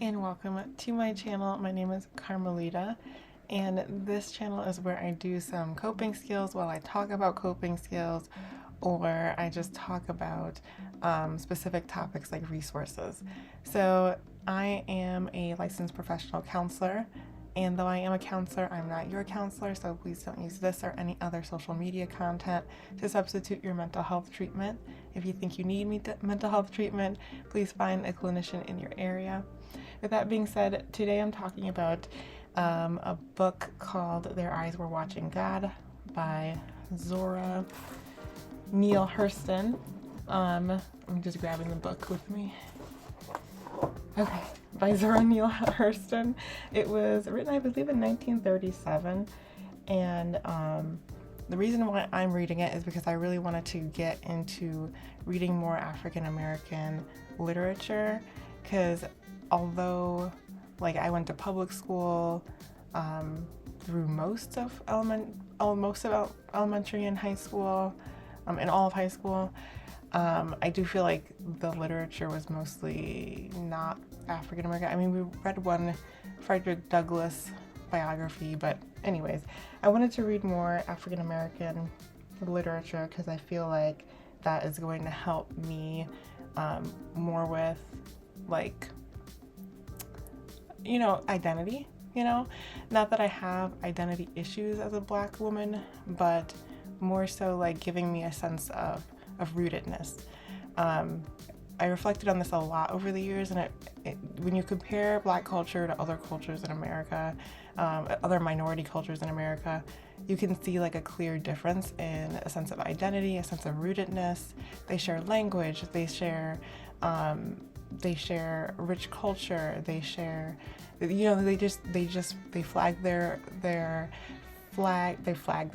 and welcome to my channel. My name is Carmelita, and this channel is where I do some coping skills while I talk about coping skills, or I just talk about specific topics like resources. So I am a licensed professional counselor, and though I am a counselor, I'm not your counselor, so please don't use this or any other social media content to substitute your mental health treatment. If you think you need mental health treatment, please find a clinician in your area. With that being said, today I'm talking about a book called Their Eyes Were Watching God by Zora Neale Hurston. I'm just grabbing the book with me. Okay, by Zora Neale Hurston. It was written, I believe, in 1937, and the reason why I'm reading it is because I really wanted to get into reading more African American literature, because although I went to public school through most of elementary and high school, and all of high school, I do feel like the literature was mostly not African American. I mean, we read one Frederick Douglass biography, but anyways, I wanted to read more African American literature because I feel like that is going to help me more with identity, not that I have identity issues as a Black woman, but more so giving me a sense of rootedness. I reflected on this a lot over the years, and when you compare Black culture to other cultures in America, other minority cultures in America, you can see a clear difference in a sense of identity, a sense of rootedness. They share language, they share rich culture, they share, they flag their flag, they fly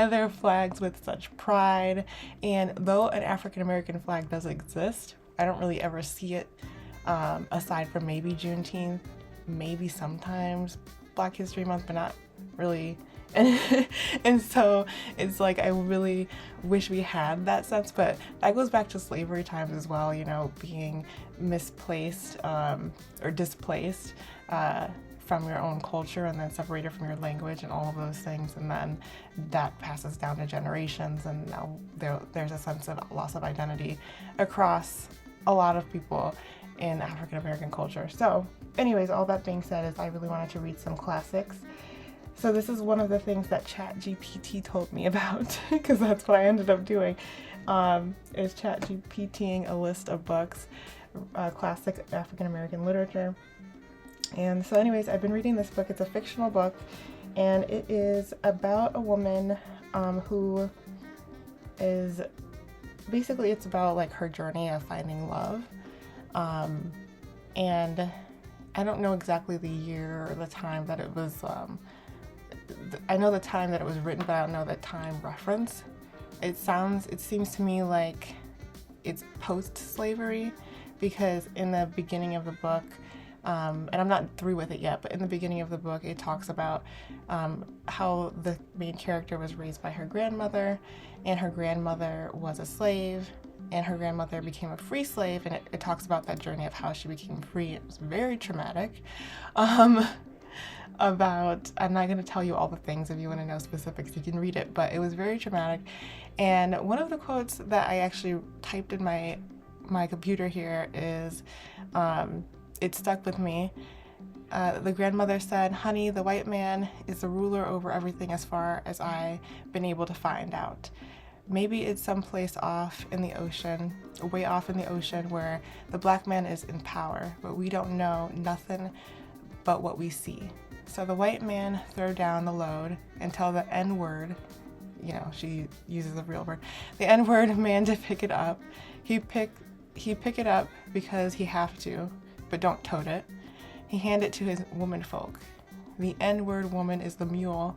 their flags with such pride. And though an African American flag does exist, I don't really ever see it aside from maybe Juneteenth, maybe sometimes Black History Month, but not really. And so it's I really wish we had that sense, but that goes back to slavery times as well, being misplaced or displaced from your own culture, and then separated from your language and all of those things, and then that passes down to generations, and now there's a sense of loss of identity across a lot of people in African American culture. So anyways, all that being said, is I really wanted to read some classics. So this is one of the things that ChatGPT told me about, because that's what I ended up doing, is ChatGPTing a list of books, classic African American literature. And so anyways, I've been reading this book. It's a fictional book, and it is about a woman who is basically, it's about her journey of finding love. And I don't know exactly the year or the time that it was, I know the time that it was written, but I don't know the time reference. It seems to me like it's post-slavery, because in the beginning of the book, and I'm not through with it yet, but in the beginning of the book, it talks about how the main character was raised by her grandmother, and her grandmother was a slave, and her grandmother became a free slave, and it talks about that journey of how she became free. It was very traumatic. I'm not going to tell you all the things. If you want to know specifics, you can read it, but it was very traumatic. And one of the quotes that I actually typed in my computer here is, it stuck with me. The grandmother said, "Honey, the white man is the ruler over everything as far as I've been able to find out. Maybe it's someplace off in the ocean, way off in the ocean, where the Black man is in power, but we don't know nothing but what we see. So the white man throw down the load and tell the N-word," she uses the real word, "the N-word man to pick it up. He pick it up because he have to, but don't tote it. He hand it to his woman folk. The N-word woman is the mule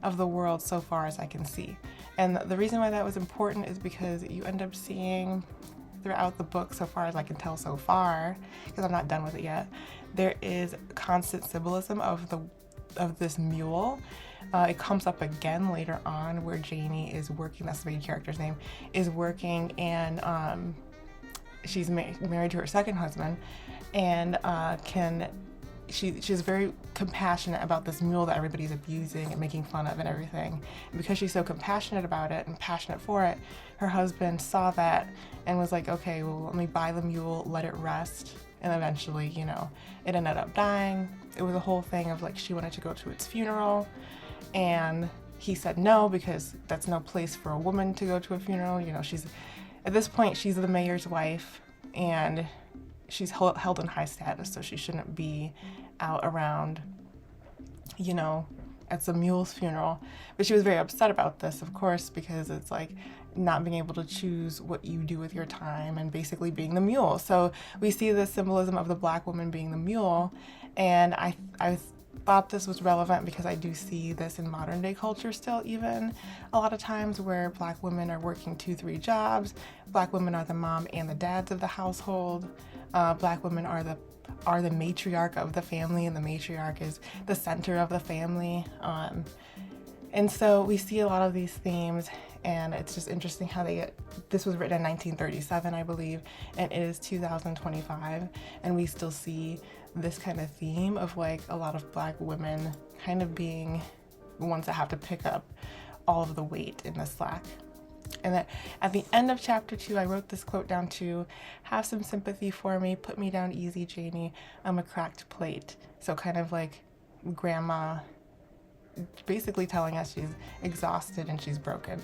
of the world so far as I can see." And the reason why that was important is because you end up seeing throughout the book, so far as I can tell so far, because I'm not done with it yet, there is constant symbolism of this mule. It comes up again later on where Janie is working, that's the main character's name, is working, and she's married to her second husband, and she's very compassionate about this mule that everybody's abusing and making fun of and everything. And because she's so compassionate about it and passionate for it, her husband saw that and was like, okay, well, let me buy the mule, let it rest. And eventually, it ended up dying. It was a whole thing of like, she wanted to go to its funeral, and he said no, because that's no place for a woman to go to a funeral. At this point, she's the mayor's wife, and she's held in high status, so she shouldn't be out around, at the mule's funeral. But she was very upset about this, of course, because it's like not being able to choose what you do with your time and basically being the mule. So we see the symbolism of the Black woman being the mule, and I thought this was relevant because I do see this in modern day culture still, even a lot of times, where Black women are working 2-3 jobs. Black women are the mom and the dads of the household. Black women are the matriarch of the family, and the matriarch is the center of the family. And so we see a lot of these themes, and it's just interesting how this was written in 1937, I believe, and it is 2025, and we still see this kind of theme of like a lot of Black women kind of being the ones that have to pick up all of the weight in the slack. And that at the end of chapter 2, I wrote this quote down too: have some sympathy for me, put me down easy, Janie, I'm a cracked plate. So kind of like grandma basically telling us she's exhausted and she's broken.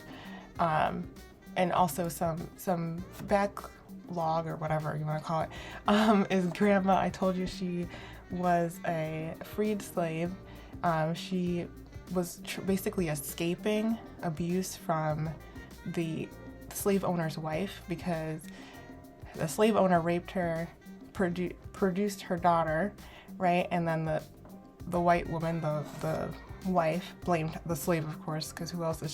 And also some backlog, or whatever you want to call it, is grandma. I told you she was a freed slave. She was basically escaping abuse from the slave owner's wife, because the slave owner raped her, produced her daughter, right? And then the white woman, the wife, blamed the slave, of course, because who else is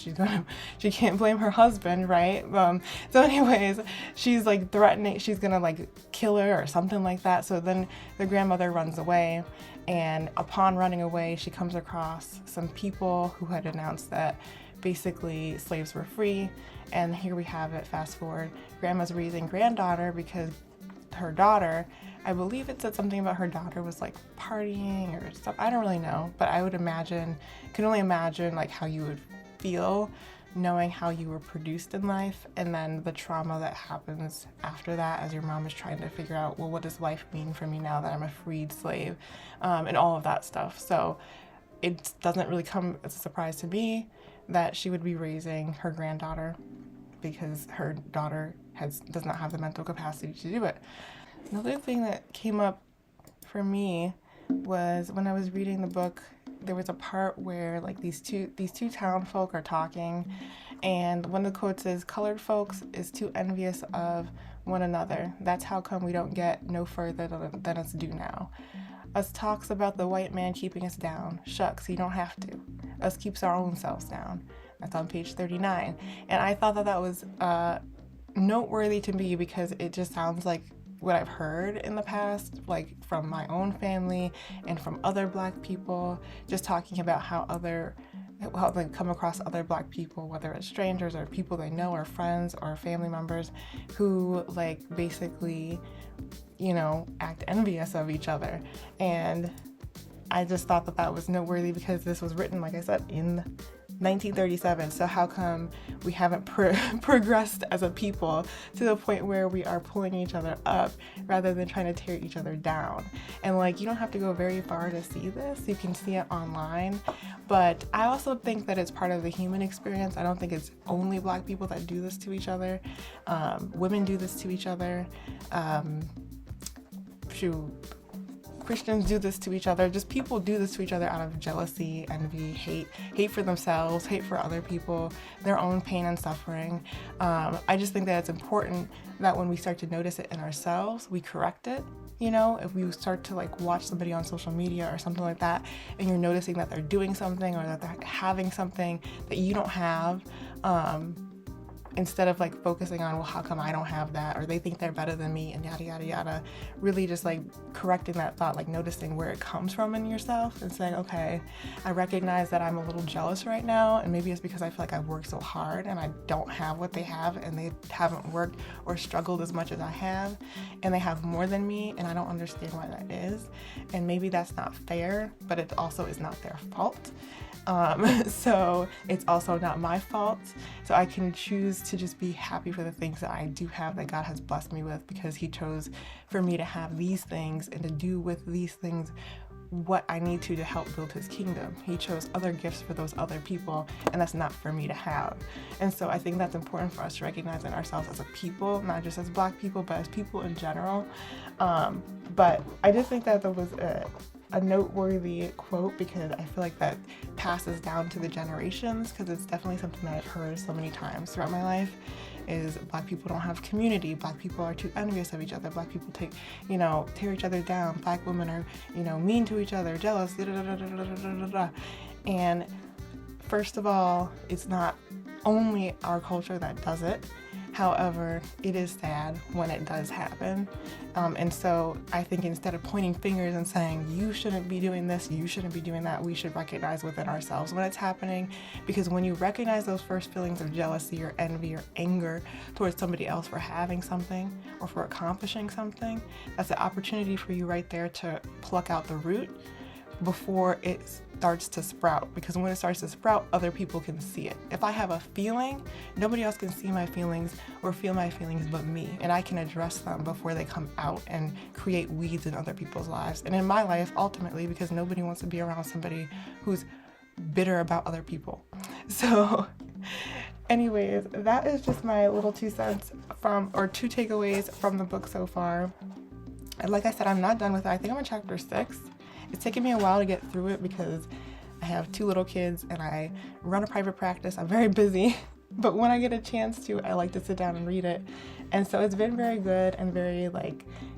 she can't blame her husband, right? So anyways, she's like threatening, she's gonna like kill her or something like that. So then the grandmother runs away, and upon running away, she comes across some people who had announced that basically slaves were free. And here we have it, fast forward, grandma's raising granddaughter, because her daughter, I believe it said something about her daughter was like partying or stuff. I don't really know, but I would can only imagine like how you would feel knowing how you were produced in life, and then the trauma that happens after that as your mom is trying to figure out, well, what does life mean for me now that I'm a freed slave, and all of that stuff. So it doesn't really come as a surprise to me that she would be raising her granddaughter, because her daughter does not have the mental capacity to do it. Another thing that came up for me was when I was reading the book, there was a part where like these two town folk are talking, and one of the quotes is, "Colored folks is too envious of one another. That's how come we don't get no further than us do now. Us talks about the white man keeping us down. Shucks, he don't have to. Us keeps our own selves down." That's on page 39. And I thought that was noteworthy to me, because it just sounds like what I've heard in the past, like from my own family and from other Black people, just talking about how they come across other Black people, whether it's strangers or people they know or friends or family members, who like basically, act envious of each other. And I just thought that was noteworthy, because this was written, like I said, in 1937. So how come we haven't progressed as a people to the point where we are pulling each other up rather than trying to tear each other down? And like, you don't have to go very far to see this. You can see it online. But I also think that it's part of the human experience. I don't think it's only Black people that do this to each other. Women do this to each other. Christians do this to each other. Just people do this to each other out of jealousy, envy, hate for themselves, hate for other people, their own pain and suffering. I just think that it's important that when we start to notice it in ourselves, we correct it. If we start to like watch somebody on social media or something like that, and you're noticing that they're doing something or that they're having something that you don't have, instead of like focusing on, well, how come I don't have that, or they think they're better than me, and yada yada yada, really just like correcting that thought, like noticing where it comes from in yourself and saying, okay, I recognize that I'm a little jealous right now, and maybe it's because I feel like I've worked so hard and I don't have what they have, and they haven't worked or struggled as much as I have, and they have more than me, and I don't understand why that is. And maybe that's not fair, but it also is not their fault. So it's also not my fault. So I can choose to just be happy for the things that I do have, that God has blessed me with, because He chose for me to have these things and to do with these things what I need to help build His kingdom. He chose other gifts for those other people, and that's not for me to have. And so I think that's important for us to recognize in ourselves as a people, not just as Black people, but as people in general. But I just think that was a noteworthy quote, because I feel like that passes down to the generations, because it's definitely something that I've heard so many times throughout my life, is Black people don't have community, Black people are too envious of each other, Black people tear each other down, Black women are, mean to each other, jealous, da, da, da, da, da, da, da, da. And first of all, it's not only our culture that does it. However, it is sad when it does happen. And so I think instead of pointing fingers and saying, you shouldn't be doing this, you shouldn't be doing that, we should recognize within ourselves when it's happening. Because when you recognize those first feelings of jealousy or envy or anger towards somebody else for having something or for accomplishing something, that's an opportunity for you right there to pluck out the root before it starts to sprout, because when it starts to sprout, other people can see it. If I have a feeling, nobody else can see my feelings or feel my feelings but me, and I can address them before they come out and create weeds in other people's lives and in my life ultimately, because nobody wants to be around somebody who's bitter about other people. So anyways, that is just my little 2 cents two takeaways from the book so far. And like I said, I'm not done with it. I think I'm on chapter 6. It's taken me a while to get through it because I have 2 little kids and I run a private practice. I'm very busy, but when I get a chance to, I like to sit down and read it. And so it's been very good and very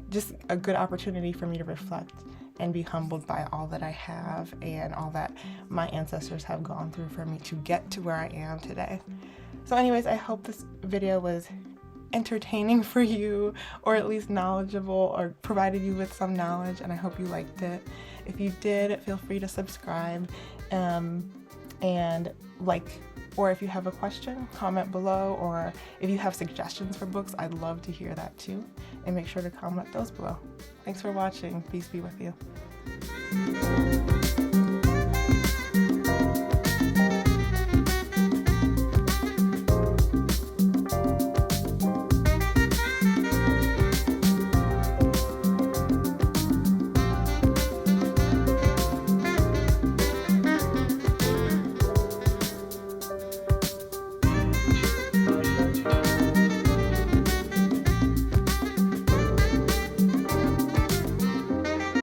just a good opportunity for me to reflect and be humbled by all that I have and all that my ancestors have gone through for me to get to where I am today. So anyways, I hope this video was entertaining for you, or at least knowledgeable, or provided you with some knowledge, and I hope you liked it. If you did, feel free to subscribe, or if you have a question, comment below, or if you have suggestions for books, I'd love to hear that too, and make sure to comment those below. Thanks for watching. Peace be with you.